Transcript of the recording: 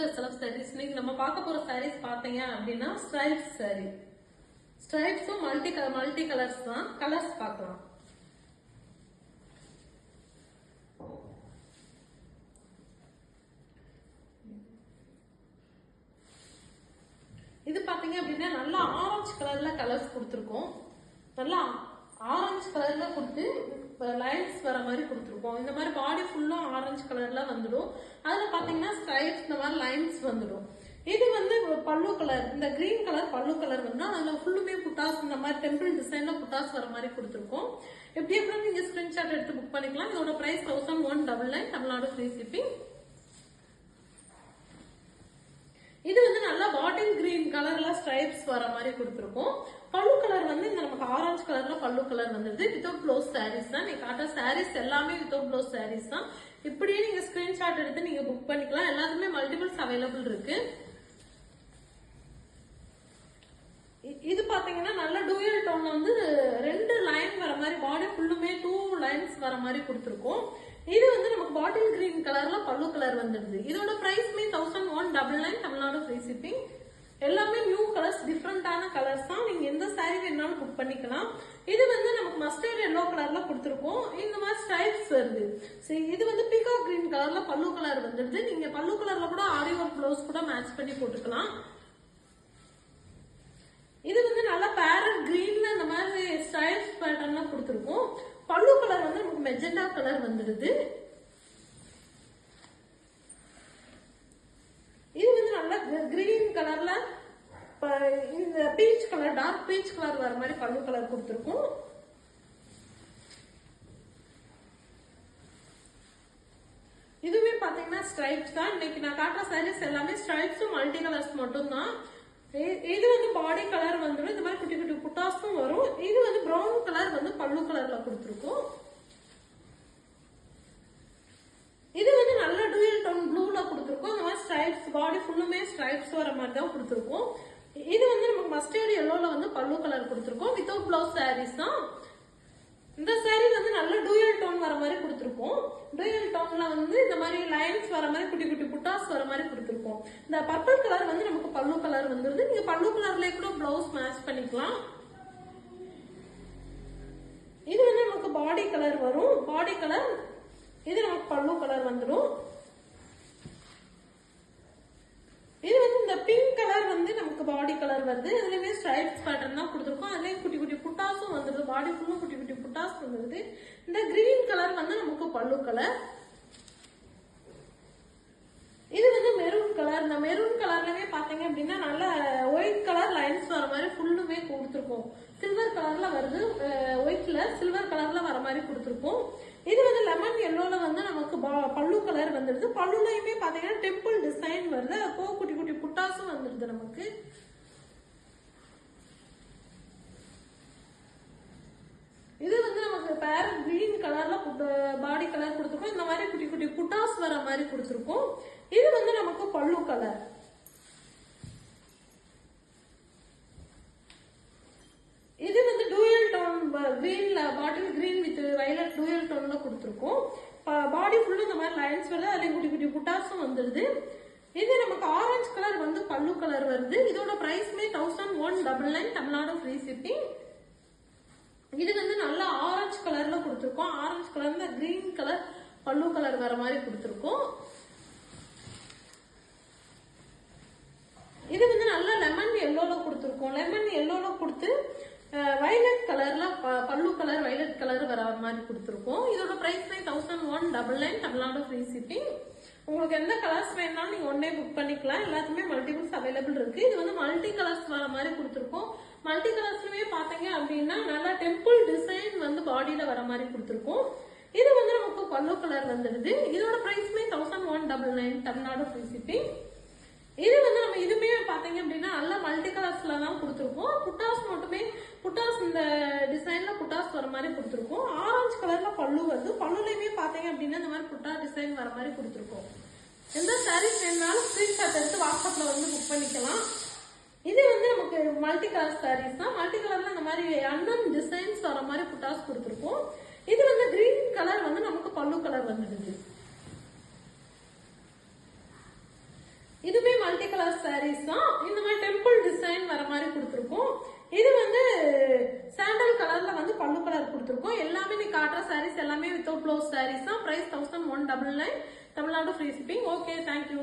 To select saris. இன்னைக்கு நம்ம பார்க்க போற சாரீஸ் பாத்தீங்க அப்படின்னா ஸ்ட்ரைப்ஸ் சாரி. ஸ்ட்ரைப்ஸும் மல்டி கலர்ஸ் தான். கலர்ஸ் பார்க்கலாம். இது பாத்தீங்க அப்படின்னா நல்லா ஆரஞ்சு கலர்ல கலர்ஸ் கொடுத்துருக்கோம். நல்லா ஆரஞ்சு கலர்ல கொடுத்து லைன்ஸ் வர மாதிரி கொடுத்துருக்கோம். இந்த மாதிரி பாடி ஃபுல்லா ஆரஞ்சு கலர்ல வந்துடும். அதுல பாத்தீங்கன்னா ஸ்ட்ரைப்ஸ் இந்த மாதிரி லைன்ஸ் வந்துடும். இது வந்து பல்லு கலர், இந்த கிரீன் கலர் பல்லு கலர் வந்து அதுல ஃபுல்லுமே புட்டாஸ் இந்த மாதிரி டெம்பிள் டிசைன்ல புட்டாஸ் வர மாதிரி கொடுத்துருக்கோம். எப்படி எப்படி நீங்க ஸ்கிரீன்ஷாட் எடுத்து புக் பண்ணிக்கலாம். இதோட பிரைஸ் 1199, தமிழ்நாடு ஃப்ரீ ஷிப்பிங். இது வந்து நல்லா பாட்டில் கிரீன் கலர்ல ஸ்ட்ரைப்ஸ் வர மாதிரி கொடுத்துருக்கோம். பல்லு கலர் வந்து இந்த நமக்கு ஆரஞ்சு கலர்ல பல்லு கலர் வந்துருது. வித்தவுட் ப்ளவுஸ் சாரீஸ் தான். நீ காட்டுற சாரீஸ் எல்லாமே வித்தவுட் ப்ளவுஸ் சாரீஸ் தான். இப்படியே நீங்க ஸ்கிரீன்ஷாட் எடுத்து நீங்க புக் பண்ணிக்கலாம். எல்லாத்துமே மல்டிபிள்ஸ் அவைலபிள் இருக்கு. இது பாத்தீங்கன்னா நல்ல டூயல் டோன்ல வந்து 2 லைன் வர மாதிரி பாடி ஃபுல்லுமே 2 லைன்ஸ் வர மாதிரி கொடுத்துருக்கோம். இது வந்து நமக்கு பாட்டில் கிரீன் கலர்ல பல்லு கலர் வந்துடுது. இதோட பிரைஸ்மே 1199, தமிழ்நாடு ஃப்ரீ ஷிப்பிங். எல்லாமே நியூ கலர்ஸ், டிஃப்ரெண்டான கலர்ஸ் தான். நீங்க எந்த சாரி வேணாலும் புக் பண்ணிக்கலாம். இது வந்து நமக்கு மஸ்டர்ட் எல்லோ கலர்ல கொடுத்துருக்கோம். இந்த மாதிரி ஸ்ட்ரைப்ஸ் வருது. சரி, இது வந்து பீகாக் கிரீன் கலர்ல பல்லு கலர் வந்துடுது. நீங்க பல்லு கலர்ல கூட ஆரி ஒர்க் ப்ளவுஸ் கூட மேட்ச் பண்ணி போட்டுக்கலாம். இது வந்து நல்லா பேரட் கிரீன்ல இந்த மாதிரி ஸ்ட்ரைப்ஸ் பேட்டர்ன்ல கொடுத்துருக்கோம். பல்லு கலர் வந்து நமக்கு மெஜெண்டா கலர் வந்துடுது. இது வந்து நல்லா கிரீன் கலர்ல இந்த peach colour, dark peach colour வர மாதிரி பல்லு கலர் கொடுத்துருக்கோம். இதுவே பாத்தீங்கன்னா ஸ்ட்ரைப்ஸ் தான். இன்னைக்கு நான் காட்டுற சாரீஸ் எல்லாமே ஸ்ட்ரைப்ஸும் மல்டி கலர்ஸ் மட்டும் தான். இது வந்து பாடி கலர் வந்துடும். இந்த மாதிரி குட்டி குட்டி புட்டாஸும் வரும். இது வந்து பிரவுன் கலர் வந்து பல்லு கலர்ல கொடுத்துருக்கோம். இது வந்து நல்ல டூயல் டோன் ப்ளூல கொடுத்துருக்கோம். இந்த மாதிரி ஸ்ட்ரைப்ஸ் பாடி ஃபுல்லுமே ஸ்ட்ரைப்ஸ் வர மாதிரி தான் கொடுத்துருக்கோம். இது வந்து நமக்கு மஸ்டர்ட் எல்லோல வந்து பல்லு கலர் கொடுத்துருக்கோம். வித்தவுட் பிளவுஸ் சாரீஸ் தான். இந்த சாரீ வந்து நல்ல டூயல் டோன் வர மாதிரி கொடுத்துருக்கோம். டூயல் டோன்ல வந்து இந்த மாதிரி லைன்ஸ் வர மாதிரி குட்டி குட்டி புட்டாஸ் வர மாதிரி கொடுத்துருக்கோம். இந்த பர்பிள் கலர் வந்து நமக்கு பல்லு கலர் வந்துருது. நீங்க பல்லு கலர்லயே கூட பிளவுஸ் மேட்ச் பண்ணிக்கலாம். இது வந்து நமக்கு பாடி கலர் வரும். பாடி கலர் இது நமக்கு பல்லு கலர் வந்துடும். இது வந்து இந்த பிங்க் கலர் வந்து நமக்கு பாடி கலர் வருது. அதுலயுமே ஸ்ட்ரைப்ஸ் பேட்டர்ன் தான் கொடுத்துருக்கோம். அதுலயும் குட்டி குட்டி புட்டாஸும் வந்துருது. பாடி ஃபுல்லும் குட்டி குட்டி புட்டாஸ் வந்துருது. இந்த கிரீன் கலர் வந்து நமக்கு பல்லு கலர். இது வந்து மெரூன் கலர். இந்த மெரூன் கலர்லவே பாத்தீங்க அப்படின்னா நல்ல ஒயிட் கலர் லைன்ஸ் வர மாதிரி ஃபுல்லுமே கொடுத்துருக்கோம். சில்வர் கலர்ல வருது. ஒயிட்ல சில்வர் கலர்ல வர மாதிரி கொடுத்துருக்கோம். இது வந்து லெமன் எல்லோல வந்து நமக்கு பல்லு கலர் வந்துடுது. பல்லுலயுமே பாத்தீங்கன்னா டெம்பிள் டிசைன் வருது. அப்போ குட்டி குட்டி புட்டாஸும் வந்துடுது நமக்கு. இது வந்து நமக்கு பேரட் கிரீன் கலர்ல பாடி கலர் கொடுத்துருக்கோம். இந்த மாதிரி குட்டி குட்டி புட்டாஸ் வர மாதிரி கொடுத்துருக்கோம். இது வந்து நமக்கு பல்லு கலர். இது வந்து டூயல் டோன் கிரீன்ல bottle green with violet dual டோன்ல கொடுத்துருக்கோம். பாடி ஃபுல்லா இந்த மாதிரி லைன்ஸ் வருது. அதுல குட்டி குட்டி புட்டாஸும் வந்துருது. இது நமக்கு ஆரஞ்சு கலர் வந்து பல்லு கலர் வருது. இதோட பிரைஸ்மே 1199, தமிழ்நாடு ஃப்ரீ ஷிப்பிங். இது வந்து நல்லா ஆரஞ்சு கலர்ல கொடுத்துருக்கோம். ஆரஞ்சு கலர்ல கிரீன் கலர் பல்லு கலர் வர மாதிரி கொடுத்துருக்கோம். இது வந்து நல்லா லெமன் எல்லோல கொடுத்துருக்கோம். லெமன் எல்லோல கொடுத்து வயலட் கலர்ல பல்லு கலர் வயலட் கலர் வர மாதிரி கொடுத்துருக்கோம். இதோட பிரைஸ் 1199, தமிழ்நாடு ஃப்ரீ ஷிப்பிங். உங்களுக்கு எந்த கலர்ஸ் வேணாலும் நீங்க ஒன்னே புக் பண்ணிக்கலாம். எல்லாத்துமே மல்டிபிள்ஸ் அவைலபிள் இருக்கு. இது வந்து மல்டி கலர்ஸ் வர மாதிரி கொடுத்துருக்கோம். மல்டி கலர்ஸ்லயே பாத்தீங்க அப்படின்னா நல்லா டெம்பிள் டிசைன் வந்து பாடியில வர மாதிரி கொடுத்துருக்கோம். இது வந்து நமக்கு பல்லு கலர் வந்துடுது. இதோட பிரைஸ்மே 1199, தமிழ்நாடு ஃப்ரீ ஷிப்பிங். இது வந்து நம்ம இதுமே பாத்தீங்க அப்படின்னா நல்லா மல்டி கலர்ஸ்ல தான் கொடுத்துருக்கோம். புட்டாஸ் மட்டுமே புட்டாஸ் இந்த டிசைன்ல புட்டாஸ் வர மாதிரி கொடுத்துருக்கோம். ஆரஞ்சு கலர்ல பல்லு வருது. பல்லுலயுமே பாத்தீங்க அப்படின்னா இந்த மாதிரி புட்டா டிசைன் வர மாதிரி கொடுத்துருக்கோம். எந்த சாரீஸ் வேணாலும் ஸ்கிரீன்ஷாட் எடுத்து வாட்ஸ்அப்ல வந்து புக் பண்ணிக்கலாம். இது வந்து நமக்கு மல்டி கலர் சாரீஸ் தான். மல்டி கலர்ல இந்த மாதிரி அண்ணன் டிசைன்ஸ் வர மாதிரி புட்டாஸ் கொடுத்துருக்கோம். இது வந்து கிரீன் கலர் வந்து நமக்கு பல்லு கலர் வந்துடுது. இதுவே மல்டி கலர் சாரீஸ் தான். இந்த மாதிரி டெம்பிள் டிசைன் வர மாதிரி கொடுத்துருக்கோம். இது வந்து சாண்டல் கலர்ல வந்து பல்லு கலர் கொடுத்துருக்கோம். எல்லாமே நீ காட்டுற சாரீஸ் எல்லாமே வித்தவுட் ப்ளவுஸ் சாரீஸ் தான். Price 1199. Tamil Nadu free shipping. Okay, thank you.